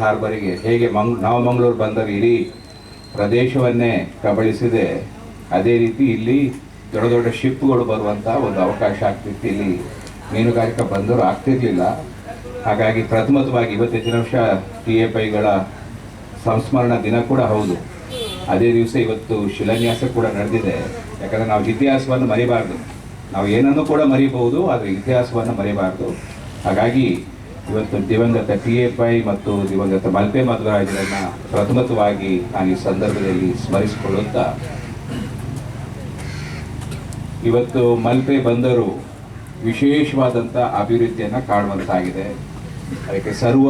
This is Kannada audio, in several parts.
ಹಾರ್ಬರಿಗೆ ಹೇಗೆ ನವಮಂಗಳೂರು ಬಂದರು ಇಡೀ ಪ್ರದೇಶವನ್ನೇ ಕಬಳಿಸಿದೆ, ಅದೇ ರೀತಿ ಇಲ್ಲಿ ದೊಡ್ಡ ದೊಡ್ಡ ಶಿಪ್ಗಳು ಬರುವಂಥ ಒಂದು ಅವಕಾಶ ಆಗ್ತಿತ್ತು. ಇಲ್ಲಿ ಮೀನುಗಾರಿಕಾ ಬಂದರು ಆಗ್ತಿರ್ಲಿಲ್ಲ. ಹಾಗಾಗಿ ಪ್ರಥಮವಾಗಿ ಇವತ್ತಿನ ವರ್ಷ TFIಗಳ ಸಂಸ್ಮರಣಾ ದಿನ ಕೂಡ ಹೌದು. ಅದೇ ದಿವಸ ಇವತ್ತು ಶಿಲಾನ್ಯಾಸ ಕೂಡ ನಡೆದಿದೆ. ಯಾಕಂದರೆ ನಾವು ಇತಿಹಾಸವನ್ನು ಮರಿಬಾರ್ದು. ನಾವು ಏನನ್ನು ಕೂಡ ಮರಿಬಹುದು, ಆದರೆ ಇತಿಹಾಸವನ್ನು ಮರಿಬಾರ್ದು. ಹಾಗಾಗಿ ಇವತ್ತು ದಿವಂಗತ TFI ಮತ್ತು ದಿವಂಗತ ಮಲ್ಪೆ ಮಧ್ವರಾಜರನ್ನು ಪ್ರಥಮವಾಗಿ ನಾನು ಈ ಸಂದರ್ಭದಲ್ಲಿ ಸ್ಮರಿಸಿಕೊಳ್ಳುತ್ತಾ, ಇವತ್ತು ಮಲ್ಪೆ ಬಂದರು ವಿಶೇಷವಾದಂಥ ಅಭಿವೃದ್ಧಿಯನ್ನು ಕಾಣುವಂತಾಗಿದೆ. ಅದಕ್ಕೆ ಸರ್ವ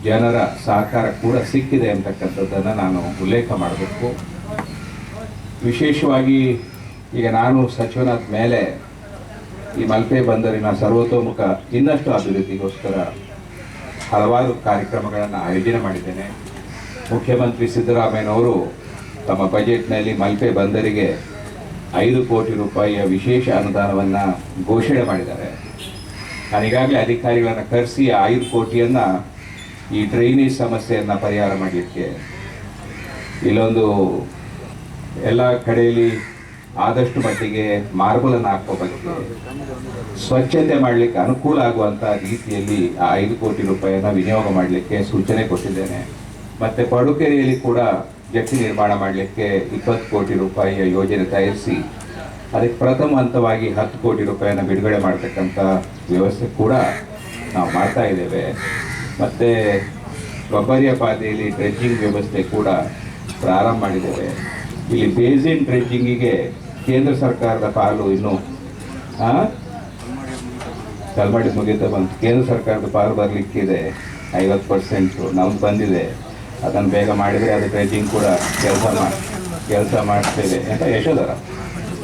ಜನರ ಸಹಕಾರ ಕೂಡ ಸಿಕ್ಕಿದೆ ಅಂತಕ್ಕಂಥದ್ದನ್ನು ನಾನು ಉಲ್ಲೇಖ ಮಾಡಬೇಕು. ವಿಶೇಷವಾಗಿ ಈಗ ನಾನು ಸಚಿವನಾದ ಮೇಲೆ ಈ ಮಲ್ಪೆ ಬಂದರಿನ ಸರ್ವತೋಮುಖ ಇನ್ನಷ್ಟು ಅಭಿವೃದ್ಧಿಗೋಸ್ಕರ ಹಲವಾರು ಕಾರ್ಯಕ್ರಮಗಳನ್ನು ಆಯೋಜನೆ ಮಾಡಿದ್ದೇನೆ. ಮುಖ್ಯಮಂತ್ರಿ ಸಿದ್ದರಾಮಯ್ಯನವರು ತಮ್ಮ ಬಜೆಟ್ನಲ್ಲಿ ಮಲ್ಪೆ ಬಂದರಿಗೆ 5 ಕೋಟಿ ರೂಪಾಯಿಯ ವಿಶೇಷ ಅನುದಾನವನ್ನು ಘೋಷಣೆ ಮಾಡಿದ್ದಾರೆ. ನಾನು ಈಗಾಗಲೇ ಅಧಿಕಾರಿಗಳನ್ನು ಕರೆಸಿ 5 ಕೋಟಿಯನ್ನು ಈ ಡ್ರೈನೇಜ್ ಸಮಸ್ಯೆಯನ್ನು ಪರಿಹಾರ ಮಾಡಲಿಕ್ಕೆ, ಇಲ್ಲೊಂದು ಎಲ್ಲ ಕಡೆಯಲ್ಲಿ ಆದಷ್ಟು ಮಟ್ಟಿಗೆ ಮಾರ್ಬಲನ್ನು ಹಾಕೋಬೇಕು, ಸ್ವಚ್ಛತೆ ಮಾಡಲಿಕ್ಕೆ ಅನುಕೂಲ ಆಗುವಂಥ ರೀತಿಯಲ್ಲಿ ಆ 5 ಕೋಟಿ ರೂಪಾಯಿಯನ್ನು ವಿನಿಯೋಗ ಮಾಡಲಿಕ್ಕೆ ಸೂಚನೆ ಕೊಟ್ಟಿದ್ದೇನೆ. ಮತ್ತು ಪಡುಕೆರೆಯಲ್ಲಿ ಕೂಡ ಜಟ್ಟಿ ನಿರ್ಮಾಣ ಮಾಡಲಿಕ್ಕೆ 20 ಕೋಟಿ ರೂಪಾಯಿಯ ಯೋಜನೆ ತಯಾರಿಸಿ ಅದಕ್ಕೆ ಪ್ರಥಮ ಹಂತವಾಗಿ 10 ಕೋಟಿ ರೂಪಾಯಿಯನ್ನು ಬಿಡುಗಡೆ ಮಾಡತಕ್ಕಂಥ ವ್ಯವಸ್ಥೆ ಕೂಡ ನಾವು ಮಾಡ್ತಾ ಇದ್ದೇವೆ. ಮತ್ತು ಗೊಬ್ಬರಿಯ ಪಾತೆಯಲ್ಲಿ ಡ್ರೆಡ್ಜಿಂಗ್ ವ್ಯವಸ್ಥೆ ಕೂಡ ಪ್ರಾರಂಭ ಮಾಡಿದ್ದೇವೆ. ಇಲ್ಲಿ ಬೇಸಿನ್ ಡ್ರೆಡ್ಜಿಂಗಿಗೆ ಕೇಂದ್ರ ಸರ್ಕಾರದ ಪಾಲು ಇನ್ನೂ ಕಲ್ಮಾಡಿ ಮುಗಿತಾ ಬಂತು. ಕೇಂದ್ರ ಸರ್ಕಾರದ ಪಾಲು ಬರಲಿಕ್ಕಿದೆ 50%. ನಮ್ದು ಬಂದಿದೆ. ಅದನ್ನು ಬೇಗ ಮಾಡಿದರೆ ಅದು ಡ್ರೆಡ್ಜಿಂಗ್ ಕೂಡ ಕೆಲಸ ಮಾಡಿಸ್ತೇವೆ ಅಂತ ಯಶೋಧರ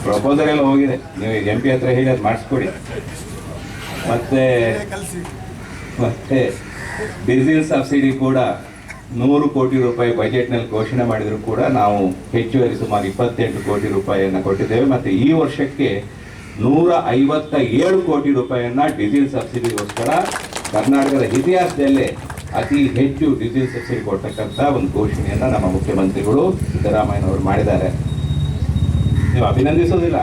ಪ್ರಪೋಸಲ್ ಎಲ್ಲ ಹೋಗಿದೆ. ನೀವು MP ಹತ್ರ ಹೇಳಿ ಅದು ಮಾಡಿಸ್ಕೊಡಿ. ಮತ್ತೆ ಡೀಸೆಲ್ ಸಬ್ಸಿಡಿ ಕೂಡ 100 ಕೋಟಿ ರೂಪಾಯಿ ಬಜೆಟ್ನಲ್ಲಿ ಘೋಷಣೆ ಮಾಡಿದರೂ ಕೂಡ ನಾವು ಹೆಚ್ಚುವರಿ ಸುಮಾರು 28 ಕೋಟಿ ರೂಪಾಯಿಯನ್ನು ಕೊಟ್ಟಿದ್ದೇವೆ. ಮತ್ತು ಈ ವರ್ಷಕ್ಕೆ 157 ಕೋಟಿ ರೂಪಾಯಿಯನ್ನು ಡೀಸೆಲ್ ಸಬ್ಸಿಡಿಗೋಸ್ಕರ ಕರ್ನಾಟಕದ ಇತಿಹಾಸದಲ್ಲೇ ಅತಿ ಹೆಚ್ಚು ಡೀಸೆಲ್ ಸಬ್ಸಿಡಿ ಕೊಡ್ತಕ್ಕಂಥ ಒಂದು ಘೋಷಣೆಯನ್ನು ನಮ್ಮ ಮುಖ್ಯಮಂತ್ರಿಗಳು ಸಿದ್ದರಾಮಯ್ಯನವರು ಮಾಡಿದ್ದಾರೆ. ನೀವು ಅಭಿನಂದಿಸೋದಿಲ್ಲ.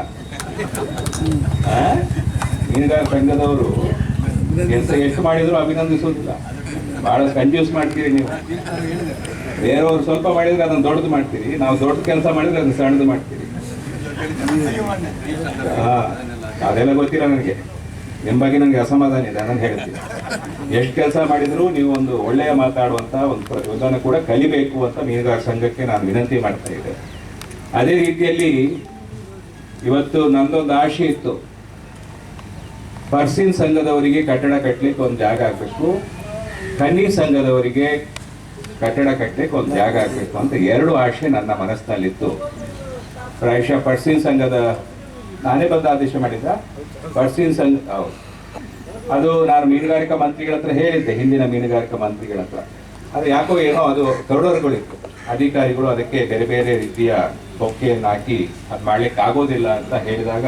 ಮೀನುಗಾರ ಸಂಘದವರು ಕೆಲಸ ಎಷ್ಟು ಮಾಡಿದ್ರು ಅಭಿನಂದಿಸೋದಿಲ್ಲ. ಭಾಳ ಕನ್ಫ್ಯೂಸ್ ಮಾಡ್ತೀರಿ ನೀವು. ಬೇರೆಯವರು ಸ್ವಲ್ಪ ಮಾಡಿದ್ರೆ ಅದನ್ನು ದೊಡ್ಡದು ಮಾಡ್ತೀರಿ, ನಾವು ದೊಡ್ಡ ಕೆಲಸ ಮಾಡಿದ್ರೆ ಅದನ್ನು ಸಣ್ಣದು ಮಾಡ್ತೀರಿ. ಅದೆಲ್ಲ ಗೊತ್ತಿಲ್ಲ ನನಗೆ. ನಿಮ್ಮ ಬಗ್ಗೆ ನನಗೆ ಅಸಮಾಧಾನ ಇದೆ, ಅದನ್ನು ಹೇಳ್ತೀನಿ. ಎಷ್ಟು ಕೆಲಸ ಮಾಡಿದರೂ ನೀವು ಒಂದು ಒಳ್ಳೆಯ ಮಾತಾಡುವಂಥ ಒಂದು ಕೂಡ ಕಲಿಬೇಕು ಅಂತ ಮೀನುಗಾರ ಸಂಘಕ್ಕೆ ನಾನು ವಿನಂತಿ ಮಾಡ್ತಾ ಇದ್ದೆ. ಅದೇ ರೀತಿಯಲ್ಲಿ ಇವತ್ತು ನನ್ನದೊಂದು ಆಶೆ ಇತ್ತು, ಪರ್ಸಿನ್ ಸಂಘದವರಿಗೆ ಕಟ್ಟಡ ಕಟ್ಟಲಿಕ್ಕೆ ಒಂದು ಜಾಗ ಆಗಬೇಕು, ಕನ್ನಿ ಸಂಘದವರಿಗೆ ಕಟ್ಟಡ ಕಟ್ಟಲಿಕ್ಕೆ ಒಂದು ಜಾಗ ಆಗಬೇಕು ಅಂತ 2 ಆಶೆ ನನ್ನ ಮನಸ್ಸಿನಲ್ಲಿತ್ತು. ಪ್ರಾಯಶಃ ಪರ್ಸಿನ್ ಸಂಘದ ನಾನೇ ಬಂದು ಆದೇಶ ಮಾಡಿದ್ದ ಪರ್ಸಿನ್ ಸಂಘ ಅದು ನಾನು ಮೀನುಗಾರಿಕಾ ಮಂತ್ರಿಗಳ ಹತ್ರ ಹೇಳಿದ್ದೆ, ಹಿಂದಿನ ಮೀನುಗಾರಿಕಾ ಮಂತ್ರಿಗಳ ಹತ್ರ. ಅದು ಯಾಕೋ ಏನೋ ಅದು ಕರಡರುಗಳಿತ್ತು. ಅಧಿಕಾರಿಗಳು ಅದಕ್ಕೆ ಬೇರೆ ಬೇರೆ ರೀತಿಯ ಹೊಕ್ಕೆಯನ್ನು ಹಾಕಿ ಅದು ಮಾಡ್ಲಿಕ್ಕೆ ಆಗೋದಿಲ್ಲ ಅಂತ ಹೇಳಿದಾಗ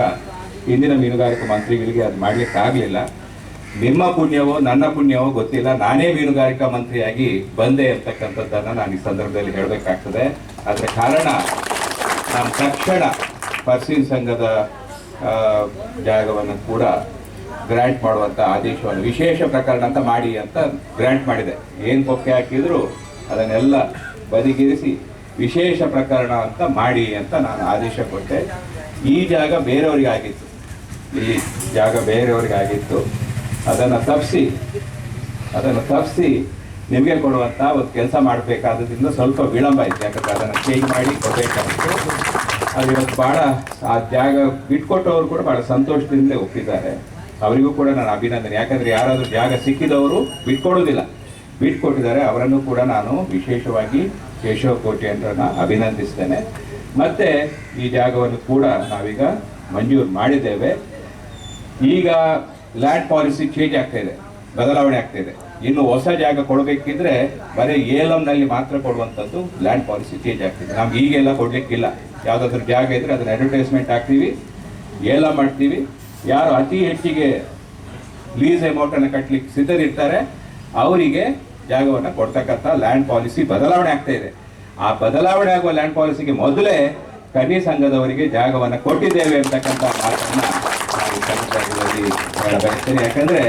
ಹಿಂದಿನ ಮೀನುಗಾರಿಕಾ ಮಂತ್ರಿಗಳಿಗೆ ಅದು ಮಾಡ್ಲಿಕ್ಕೆ ಆಗಲಿಲ್ಲ. ನಿಮ್ಮ ಪುಣ್ಯವೋ ನನ್ನ ಪುಣ್ಯವೋ ಗೊತ್ತಿಲ್ಲ, ನಾನೇ ಮೀನುಗಾರಿಕಾ ಮಂತ್ರಿಯಾಗಿ ಬಂದೆ ಅಂತಕ್ಕಂಥದ್ದನ್ನು ನಾನು ಈ ಸಂದರ್ಭದಲ್ಲಿ ಹೇಳಬೇಕಾಗ್ತದೆ. ಅದರ ಕಾರಣ ನಾನು ತಕ್ಷಣ ಪರ್ಸಿನ್ ಸಂಘದ ಜಾಗವನ್ನು ಕೂಡ ಗ್ರ್ಯಾಂಟ್ ಮಾಡುವಂಥ ಆದೇಶವನ್ನು ವಿಶೇಷ ಪ್ರಕರಣ ಅಂತ ಮಾಡಿ ಅಂತ ಗ್ರ್ಯಾಂಟ್ ಮಾಡಿದೆ. ಏನು ಕೊಕ್ಕೆ ಹಾಕಿದ್ರು ಅದನ್ನೆಲ್ಲ ಬದಿಗಿರಿಸಿ ವಿಶೇಷ ಪ್ರಕರಣ ಅಂತ ಮಾಡಿ ಅಂತ ನಾನು ಆದೇಶ ಕೊಟ್ಟೆ. ಈ ಜಾಗ ಬೇರೆಯವರಿಗೆ ಆಗಿತ್ತು, ಈ ಜಾಗ ಬೇರೆಯವರಿಗೆ ಆಗಿತ್ತು. ಅದನ್ನು ತಪ್ಪಿಸಿ ನಿಮಗೆ ಕೊಡುವಂಥ ಒಂದು ಕೆಲಸ ಮಾಡಬೇಕಾದ್ರಿಂದ ಸ್ವಲ್ಪ ವಿಳಂಬ ಆಯಿತು. ಯಾಕಂದರೆ ಅದನ್ನು ಚೇಂಜ್ ಮಾಡಿ ಕೊಡಬೇಕಾಗಿತ್ತು. ಅದು ಇವತ್ತು ಭಾಳ ಆ ಜಾಗ ಬಿಟ್ಕೊಟ್ಟವರು ಕೂಡ ಭಾಳ ಸಂತೋಷದಿಂದಲೇ ಒಪ್ಪಿದ್ದಾರೆ. ಅವರಿಗೂ ಕೂಡ ನಾನು ಅಭಿನಂದನೆ. ಯಾಕಂದರೆ ಯಾರಾದರೂ ಜಾಗ ಸಿಕ್ಕಿದವರು ಬಿಟ್ಕೊಟ್ಟಿದ್ದಾರೆ, ಅವರನ್ನು ಕೂಡ ನಾನು ವಿಶೇಷವಾಗಿ ಕೇಶವ ಕೋಟಿ ಅಂತ ಅಭಿನಂದಿಸ್ತೇನೆ. ಮತ್ತು ಈ ಜಾಗವನ್ನು ಕೂಡ ನಾವೀಗ ಮಂಜೂರು ಮಾಡಿದ್ದೇವೆ. ಈಗ ಲ್ಯಾಂಡ್ ಪಾಲಿಸಿ ಚೇಂಜ್ ಆಗ್ತಾಯಿದೆ, ಬದಲಾವಣೆ ಆಗ್ತಾಯಿದೆ. ಇನ್ನು ಹೊಸ ಜಾಗ ಕೊಡಬೇಕಿದ್ರೆ ಬರೀ ಏಲಂನಲ್ಲಿ ಮಾತ್ರ ಕೊಡುವಂಥದ್ದು ಲ್ಯಾಂಡ್ ಪಾಲಿಸಿ ಚೇಂಜ್ ಆಗ್ತಿದೆ. ನಮ್ಗೆ ಈಗೆಲ್ಲ ಕೊಡಲಿಕ್ಕಿಲ್ಲ. ಯಾವುದಾದ್ರೂ ಜಾಗ ಇದ್ದರೆ ಅದನ್ನು ಅಡ್ವರ್ಟೈಸ್ಮೆಂಟ್ ಹಾಕ್ತೀವಿ, ಏಲ ಮಾಡ್ತೀವಿ. ಯಾರು ಅತಿ ಹೆಚ್ಚಿಗೆ ಲೀಸ್ ಅಮೌಂಟನ್ನು ಕಟ್ಟಲಿಕ್ಕೆ ಸಿದ್ಧರಿರ್ತಾರೆ ಅವರಿಗೆ ಜಾಗವನ್ನು ಕೊಡ್ತಕ್ಕಂಥ ಲ್ಯಾಂಡ್ ಪಾಲಿಸಿ ಬದಲಾವಣೆ ಆಗ್ತಾ ಇದೆ. ಆ ಬದಲಾವಣೆ ಆಗುವ ಲ್ಯಾಂಡ್ ಪಾಲಿಸಿಗೆ ಮೊದಲೇ ಕನ್ನಿ ಸಂಘದವರಿಗೆ ಜಾಗವನ್ನು ಕೊಟ್ಟಿದ್ದೇವೆ ಅಂತಕ್ಕಂಥ ಮಾತನ್ನ ನಾನು ಈ ಸಂದರ್ಭದಲ್ಲಿ ಹೇಳಬಯಸ್ತೇನೆ. ಯಾಕಂದ್ರೆ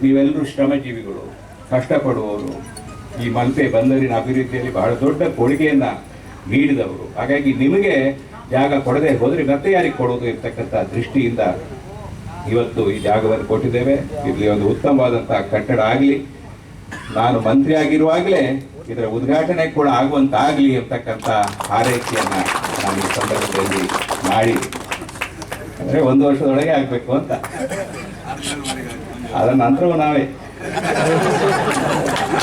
ನೀವೆಲ್ಲರೂ ಶ್ರಮಜೀವಿಗಳು, ಕಷ್ಟಪಡುವವರು, ಈ ಮಲ್ಪೆ ಬಂದರಿನ ಅಭಿವೃದ್ಧಿಯಲ್ಲಿ ಬಹಳ ದೊಡ್ಡ ಕೊಡುಗೆಯನ್ನ ನೀಡಿದವರು. ಹಾಗಾಗಿ ನಿಮಗೆ ಜಾಗ ಕೊಡದೆ ಹೋದ್ರೆ ಮತ್ತೆ ಯಾರಿಗೆ ಕೊಡೋದು ಇರ್ತಕ್ಕಂಥ ದೃಷ್ಟಿಯಿಂದ ಇವತ್ತು ಈ ಜಾಗವನ್ನು ಕೊಟ್ಟಿದ್ದೇವೆ. ಇಲ್ಲಿ ಒಂದು ಉತ್ತಮವಾದಂತಹ ಕಟ್ಟಡ ಆಗಲಿ, ನಾನು ಮಂತ್ರಿ ಆಗಿರುವಾಗಲೇ ಇದರ ಉದ್ಘಾಟನೆ ಕೂಡ ಆಗುವಂತಾಗಲಿ ಅಂತಕ್ಕಂಥ ಹಾರೈಕೆಯನ್ನ ನಾನು ಈ ಸಂದರ್ಭದಲ್ಲಿ ಮಾಡಿ, ಅಂದ್ರೆ 1 ವರ್ಷದೊಳಗೆ ಆಗ್ಬೇಕು ಅಂತ. ಅದರ ನಂತರವೂ ನಾವೇ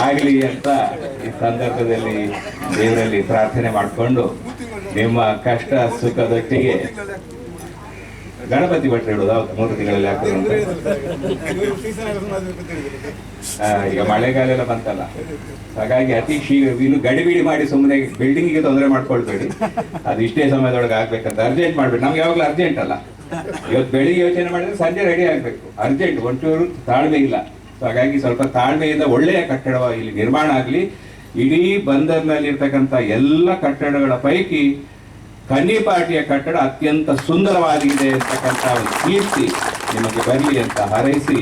ಆಗಲಿ ಅಂತ ಈ ಸಂದರ್ಭದಲ್ಲಿ ದೇವರಲ್ಲಿ ಪ್ರಾರ್ಥನೆ ಮಾಡಿಕೊಂಡು ನಿಮ್ಮ ಕಷ್ಟ ಸುಖದೊಟ್ಟಿಗೆ ಗಣಪತಿ ಭಟ್ರು ಹೇಳೋದು 3 ತಿಂಗಳಲ್ಲಿ ಆಗ್ತದೆ. ಈಗ ಮಳೆಗಾಲ ಎಲ್ಲ ಬಂತಲ್ಲ, ಹಾಗಾಗಿ ಅತಿ ಶೀಘ್ರ ಇನ್ನು ಗಡಿಬಿಡಿ ಮಾಡಿ ಸುಮ್ಮನೆ ಬಿಲ್ಡಿಂಗಿಗೆ ತೊಂದರೆ ಮಾಡ್ಕೊಳ್ಬೇಡಿ. ಅದು ಇಷ್ಟೇ ಸಮಯದೊಳಗೆ ಆಗ್ಬೇಕಂತ ಅರ್ಜೆಂಟ್ ಮಾಡ್ಬೇಡಿ. ನಮ್ಗೆ ಯಾವಾಗಲೂ ಅರ್ಜೆಂಟ್ ಅಲ್ಲ. ಇವತ್ತು ಬೆಳಿಗ್ಗೆ ಯೋಚನೆ ಮಾಡಿದ್ರೆ ಸಂಜೆ ರೆಡಿ ಆಗ್ಬೇಕು, ಅರ್ಜೆಂಟ್, ಒಂಚೂರು ತಾಳ್ಮೆ ಇಲ್ಲ. ಹಾಗಾಗಿ ಸ್ವಲ್ಪ ತಾಳ್ಮೆಯಿಂದ ಒಳ್ಳೆಯ ಕಟ್ಟಡ ಇಲ್ಲಿ ನಿರ್ಮಾಣ ಆಗಲಿ. ಇಡೀ ಬಂದರ್ನಲ್ಲಿ ಇರ್ತಕ್ಕಂಥ ಎಲ್ಲ ಕಟ್ಟಡಗಳ ಪೈಕಿ ಕನ್ನಿ ಪಾರ್ಟಿಯ ಕಟ್ಟಡ ಅತ್ಯಂತ ಸುಂದರವಾಗಿದೆ ಅಂತಕ್ಕಂಥ ಒಂದು ಕೀರ್ತಿ ನಿಮಗೆ ಬರಲಿ ಅಂತ ಹಾರೈಸಿ